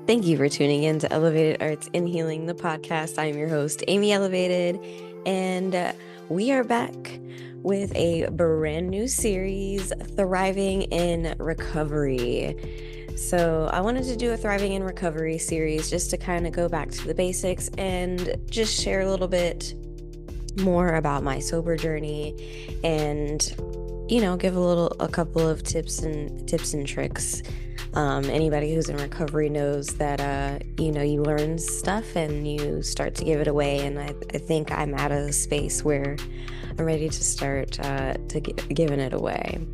Thank you for tuning in to Elevated Arts in Healing, the podcast. I'm your host, Amy Elevated, and we are back with a brand new series, Thriving in Recovery. So, I wanted to do a Thriving in Recovery series just to kind of go back to the basics and just share a little bit more about my sober journey and give a couple of tips and tricks. Anybody who's in recovery knows that you learn stuff and you start to give it away, and I think I'm at a space where I'm ready to start giving it away.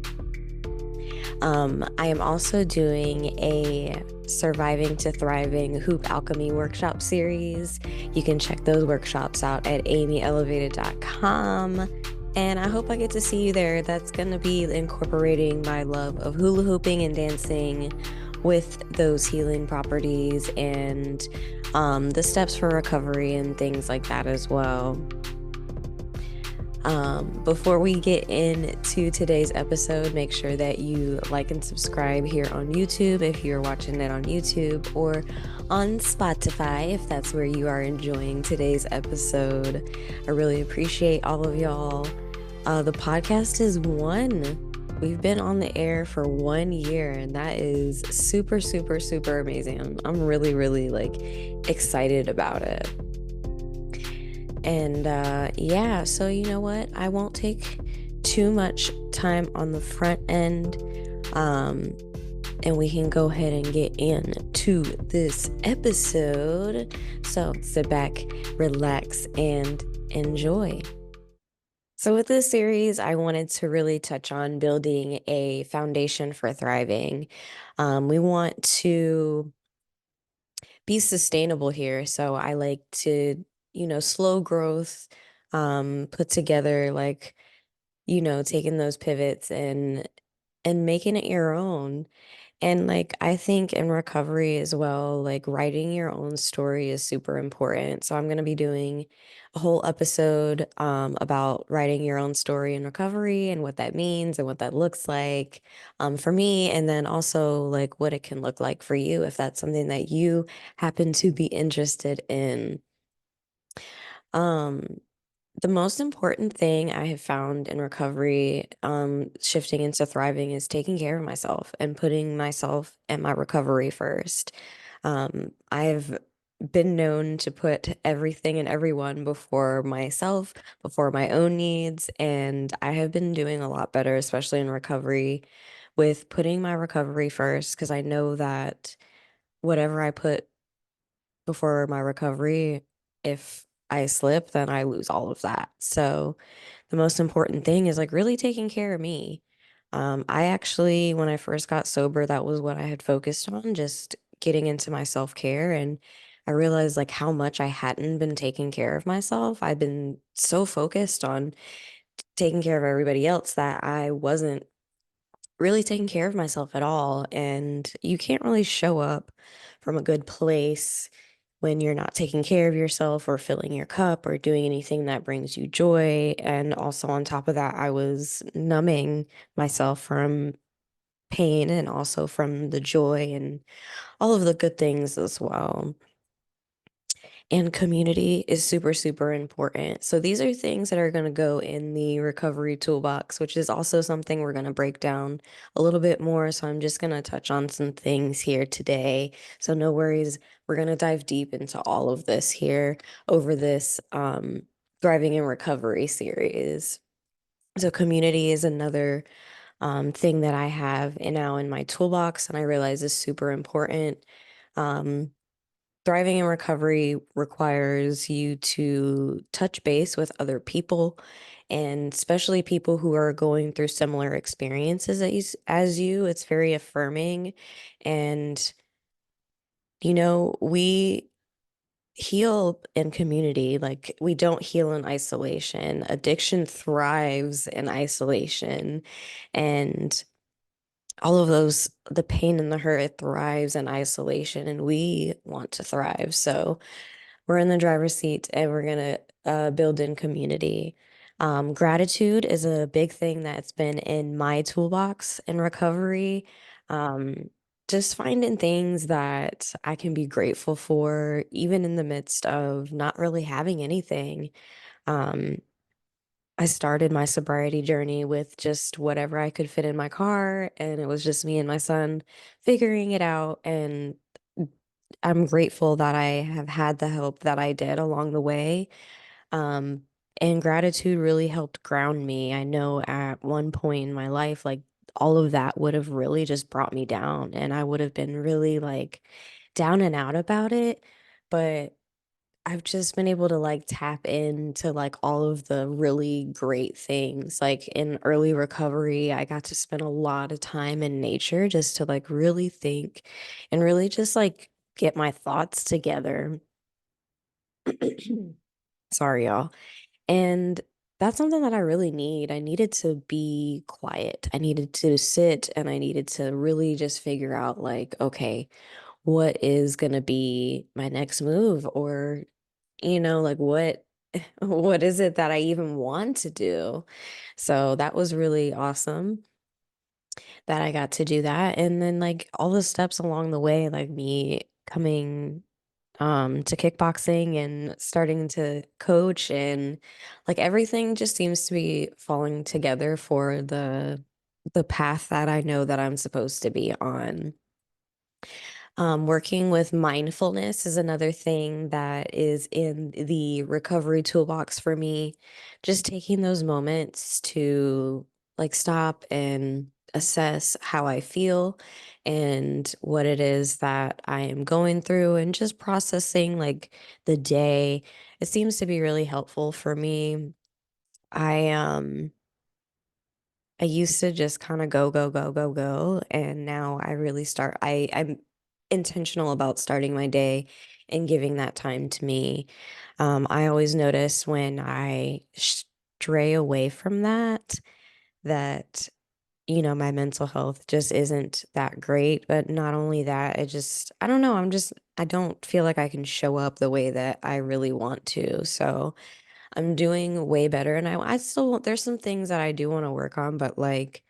I am also doing a Surviving to Thriving Hoop Alchemy workshop series. You can check those workshops out at amyelevated.com. And I hope I get to see you there. That's going to be incorporating my love of hula hooping and dancing with those healing properties and the steps for recovery and things like that as well. Before we get into today's episode, make sure that you like and subscribe here on YouTube if you're watching it on YouTube, or on Spotify if that's where you are enjoying today's episode. I really appreciate all of y'all. The podcast is we've been on the air for 1 year, and that is super, super, super amazing. I'm really, really excited about it. And so you know what? I won't take too much time on the front end. And we can go ahead and get into this episode. So sit back, relax, and enjoy. So with this series, I wanted to really touch on building a foundation for thriving. We want to be sustainable here. So I like to, slow growth, put together taking those pivots and making it your own. And I think in recovery as well, writing your own story is super important. So I'm going to be doing a whole episode about writing your own story in recovery and what that means and what that looks like for me. And then also what it can look like for you if that's something that you happen to be interested in. Um, the most important thing I have found in recovery, shifting into thriving, is taking care of myself and putting myself and my recovery first. I've been known to put everything and everyone before myself, before my own needs, and I have been doing a lot better, especially in recovery, with putting my recovery first, because I know that whatever I put before my recovery, if I slip, then I lose all of that. So the most important thing is really taking care of me. I actually, when I first got sober, that was what I had focused on, just getting into my self-care. And I realized how much I hadn't been taking care of myself. I've been so focused on taking care of everybody else that I wasn't really taking care of myself at all. And you can't really show up from a good place when you're not taking care of yourself or filling your cup or doing anything that brings you joy. And also on top of that, I was numbing myself from pain and also from the joy and all of the good things as well. And community is super, super important. So these are things that are going to go in the recovery toolbox, which is also something we're going to break down a little bit more. So I'm just going to touch on some things here today. So no worries. We're going to dive deep into all of this here over this Thriving in Recovery series. So community is another thing that I have now in my toolbox, and I realize is super important. Thriving in recovery requires you to touch base with other people, and especially people who are going through similar experiences as you. It's very affirming. And, we heal in community. We don't heal in isolation. Addiction thrives in isolation. And all of those, the pain and the hurt, it thrives in isolation, and we want to thrive. So we're in the driver's seat and we're going to build in community. Gratitude is a big thing that's been in my toolbox in recovery. Um, just finding things that I can be grateful for, even in the midst of not really having anything. Um, I started my sobriety journey with just whatever I could fit in my car, and it was just me and my son figuring it out. And I'm grateful that I have had the help that I did along the way. Um, and gratitude really helped ground me. I know at one point in my life, like all of that would have really just brought me down, and I would have been really like down and out about it. But I've just been able to like tap into like all of the really great things. Like in early recovery, I got to spend a lot of time in nature just to like really think and really just like get my thoughts together. Sorry, y'all. And that's something that I really need. I needed to be quiet. I needed to sit and I needed to really just figure out, like, okay, what is going to be my next move? Or, like what is it that I even want to do? So that was really awesome that I got to do that. And then like all the steps along the way, like me coming to kickboxing and starting to coach, and like everything just seems to be falling together for the path that I know that I'm supposed to be on. Working with mindfulness is another thing that is in the recovery toolbox for me. Just taking those moments to like stop and assess how I feel and what it is that I am going through, and just processing like the day. It seems to be really helpful for me. I I used to just kind of go, go, go, go, go. And now I really I'm intentional about starting my day and giving that time to me. I always notice when I stray away from that, my mental health just isn't that great. But not only that, I don't know, I don't feel like I can show up the way that I really want to. So, I'm doing way better, and I still there's some things that I do wanna work on, but, like,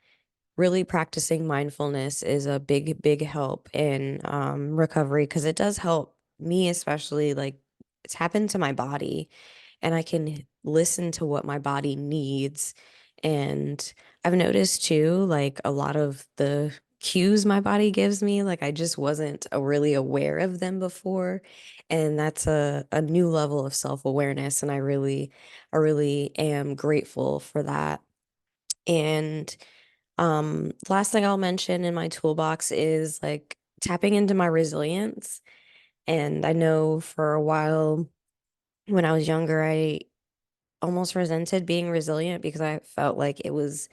really practicing mindfulness is a big, big help in, recovery, because it does help me, especially, like, tap into my body, and I can listen to what my body needs. And I've noticed too, like, a lot of the cues my body gives me, like, I just wasn't, really aware of them before, and that's a new level of self-awareness, and I really am grateful for that. And last thing I'll mention in my toolbox is like tapping into my resilience. And I know for a while when I was younger, I almost resented being resilient because I felt like it was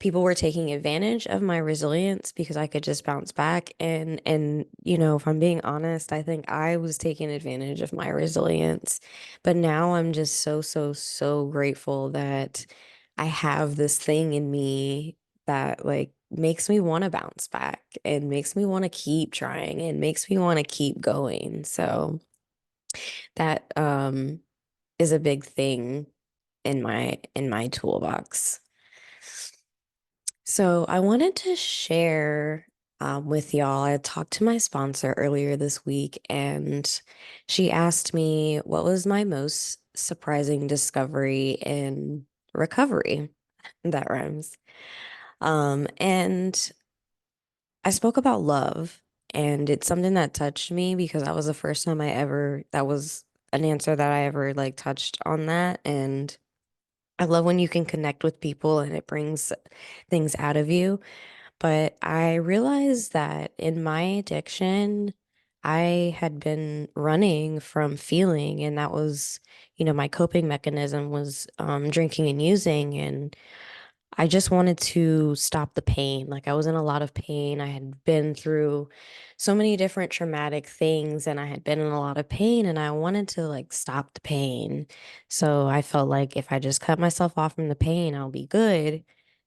people were taking advantage of my resilience because I could just bounce back. And if I'm being honest, I think I was taking advantage of my resilience. But now I'm just so, so, so grateful that I have this thing in me that like makes me want to bounce back and makes me want to keep trying and makes me want to keep going. So that is a big thing in my toolbox. So I wanted to share with y'all. I talked to my sponsor earlier this week, and she asked me what was my most surprising discovery in recovery. That rhymes. And I spoke about love, and it's something that touched me because that was the first time that was an answer that I ever like touched on that. And I love when you can connect with people and it brings things out of you. But I realized that in my addiction, I had been running from feeling, and that was, my coping mechanism was drinking and using. And I just wanted to stop the pain. Like I was in a lot of pain. I had been through so many different traumatic things, and I had been in a lot of pain, and I wanted to like stop the pain. So I felt like if I just cut myself off from the pain, I'll be good,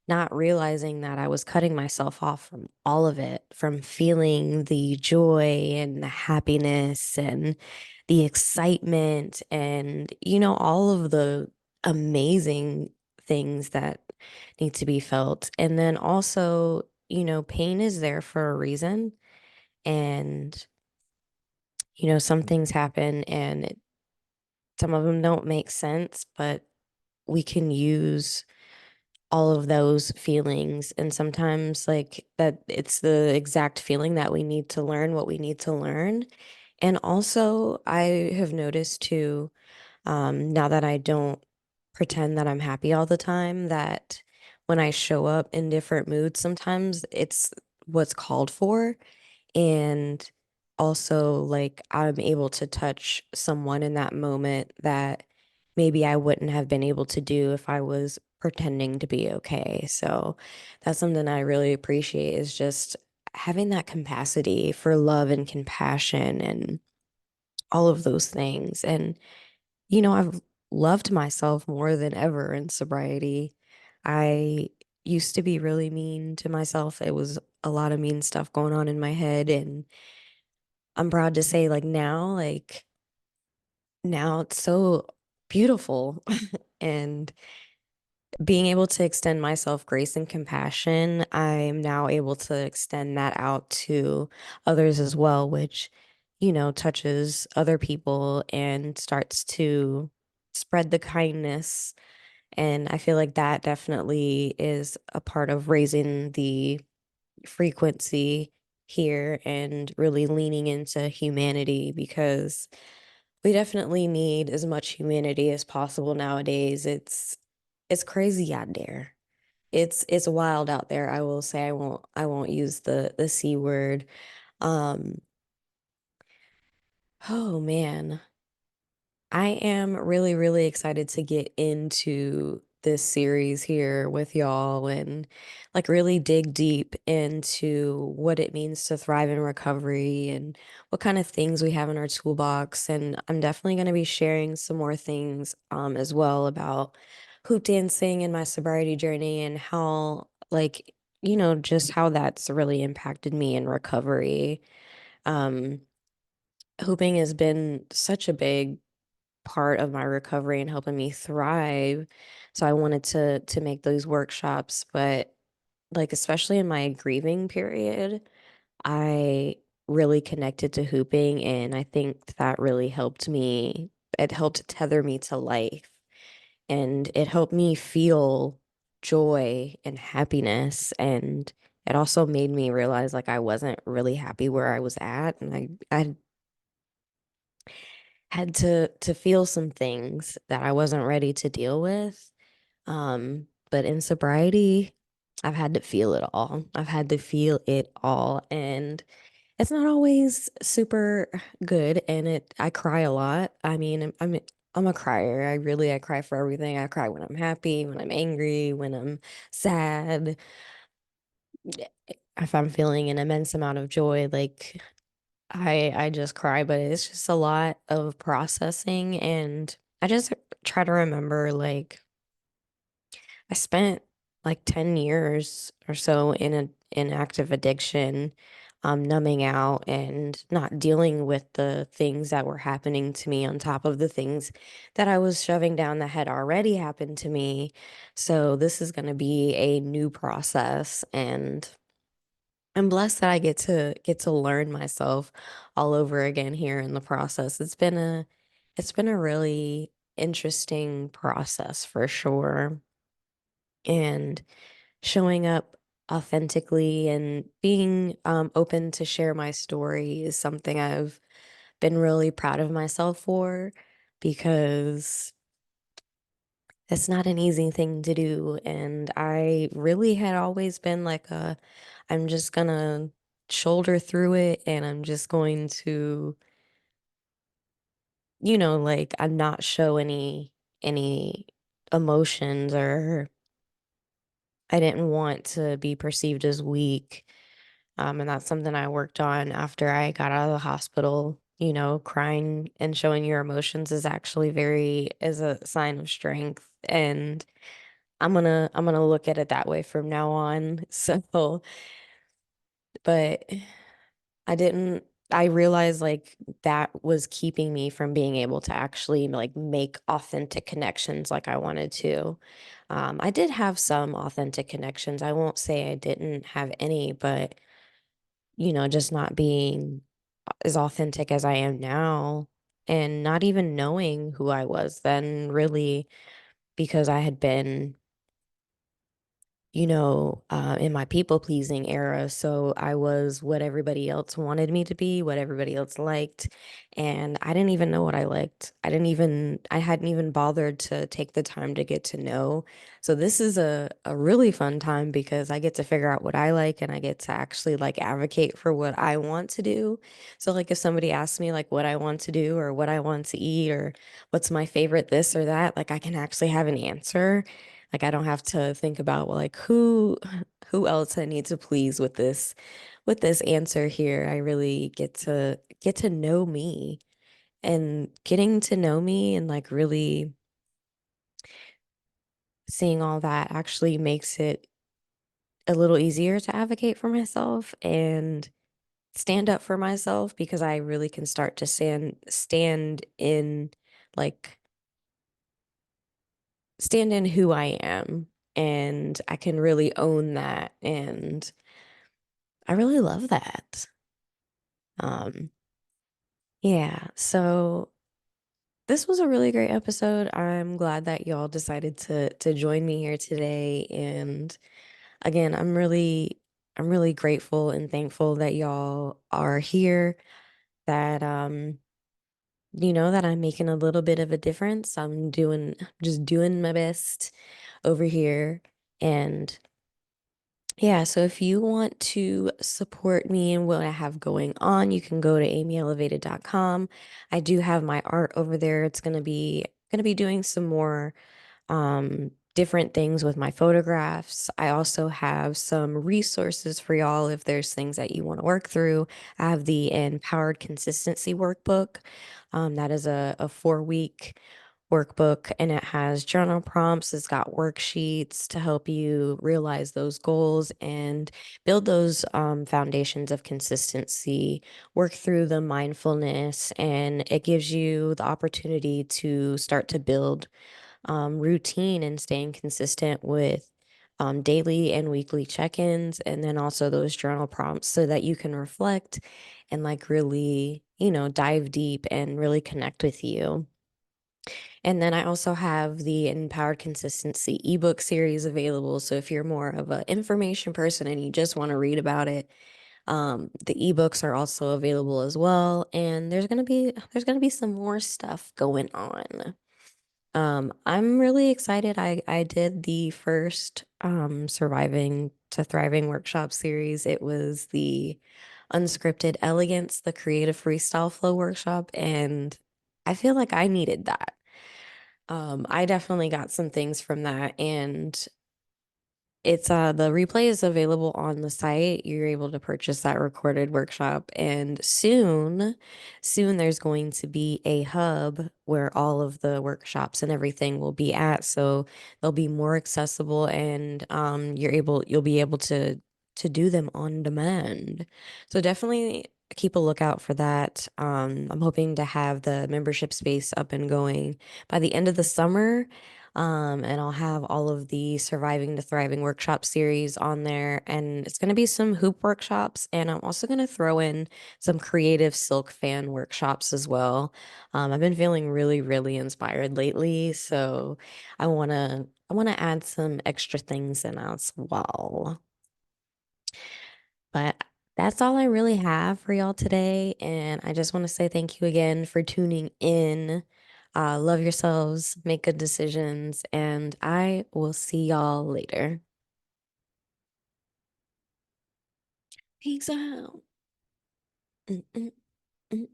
not realizing that I was cutting myself off from all of it, from feeling the joy and the happiness and the excitement and, all of the amazing things that need to be felt. And then also, pain is there for a reason. And, some things happen and some of them don't make sense, but we can use all of those feelings. And sometimes, like, that it's the exact feeling that we need to learn what we need to learn. And also, I have noticed too, now that I don't pretend that I'm happy all the time, that when I show up in different moods, sometimes it's what's called for. And also, like, I'm able to touch someone in that moment that maybe I wouldn't have been able to do if I was pretending to be okay. So that's something I really appreciate, is just having that capacity for love and compassion and all of those things. And, I've loved myself more than ever in sobriety. I used to be really mean to myself. It was a lot of mean stuff going on in my head, and I'm proud to say, now it's so beautiful. And being able to extend myself grace and compassion, I'm now able to extend that out to others as well, which, touches other people and starts to spread the kindness. And I feel like that definitely is a part of raising the frequency here and really leaning into humanity, because we definitely need as much humanity as possible nowadays. It's crazy out there. It's wild out there. I will say, I won't use the C word. Um oh man. I am really, really excited to get into this series here with y'all and, like, really dig deep into what it means to thrive in recovery and what kind of things we have in our toolbox. And I'm definitely going to be sharing some more things as well about hoop dancing and my sobriety journey, and how, like, just how that's really impacted me in recovery. Um, Hooping has been such a big part of my recovery and helping me thrive. So I wanted to make those workshops, but, like, especially in my grieving period, I really connected to hooping, and I think that really helped me. It helped tether me to life, and it helped me feel joy and happiness. And it also made me realize, like, I wasn't really happy where I was at, and I had to feel some things that I wasn't ready to deal with. But in sobriety, I've had to feel it all. I've had to feel it all, and it's not always super good. And I cry a lot. I mean, I'm a crier. I cry for everything. I cry when I'm happy, when I'm angry, when I'm sad. If I'm feeling an immense amount of joy, like, I just cry. But it's just a lot of processing. And I just try to remember, like, I spent like 10 years or so in active addiction, numbing out and not dealing with the things that were happening to me on top of the things that I was shoving down that had already happened to me. So this is going to be a new process, and I'm blessed that I get to learn myself all over again here in the process. It's been a really interesting process for sure. And showing up authentically and being open to share my story is something I've been really proud of myself for, because it's not an easy thing to do. And I really had always been like, I'm just gonna shoulder through it, and I'm just going to, like, I'm not show any emotions, or I didn't want to be perceived as weak. And that's something I worked on after I got out of the hospital. Crying and showing your emotions is a sign of strength. And I'm gonna look at it that way from now on. So, but I didn't, I realized, like, that was keeping me from being able to actually, like, make authentic connections like I wanted to. I did have some authentic connections. I won't say I didn't have any, but just not being as authentic as I am now and not even knowing who I was then, really, because I had been in my people pleasing era. So I was what everybody else wanted me to be, what everybody else liked. And I didn't even know what I liked. I hadn't even bothered to take the time to get to know. So this is a really fun time because I get to figure out what I like and I get to actually like advocate for what I want to do. So like if somebody asks me like what I want to do or what I want to eat or what's my favorite this or that, like I can actually have an answer. Like I don't have to think about well, like who else I need to please with this answer here. I really get to know me and getting to know me and like really seeing all that actually makes it a little easier to advocate for myself and stand up for myself because I really can start to stand in like stand in who I am and I can really own that and I really love that. Um, yeah, so this was a really great episode. I'm glad that y'all decided to join me here today. And again, I'm really grateful and thankful that y'all are here, that that I'm making a little bit of a difference. Just doing my best over here. And yeah, so if you want to support me and what I have going on, you can go to amyelevated.com. I do have my art over there. It's gonna be doing some more different things with my photographs. I also have some resources for y'all if there's things that you want to work through. I have the Empowered Consistency Workbook. That is a 4 week workbook and it has journal prompts. It's got worksheets to help you realize those goals and build those foundations of consistency, work through the mindfulness, and it gives you the opportunity to start to build routine and staying consistent with daily and weekly check ins, and then also those journal prompts so that you can reflect and like really, dive deep and really connect with you. And then I also have the Empowered Consistency ebook series available. So if you're more of an information person and you just want to read about it, the ebooks are also available as well. And there's gonna be some more stuff going on. I'm really excited. I did the first Surviving to Thriving workshop series. It was the Unscripted Elegance, the Creative Freestyle Flow workshop, and I feel like I needed that. I definitely got some things from that, and it's the replay is available on the site. You're able to purchase that recorded workshop and soon there's going to be a hub where all of the workshops and everything will be at. So they'll be more accessible and you'll be able to do them on demand. So definitely keep a lookout for that. I'm hoping to have the membership space up and going by the end of the summer. And I'll have all of the Surviving to Thriving workshop series on there. And it's going to be some hoop workshops. And I'm also going to throw in some creative silk fan workshops as well. I've been feeling really, really inspired lately. So I want to add some extra things in as well. But that's all I really have for y'all today. And I just want to say thank you again for tuning in. Love yourselves, make good decisions, and I will see y'all later. Peace out. Mm, mm, mm, mm.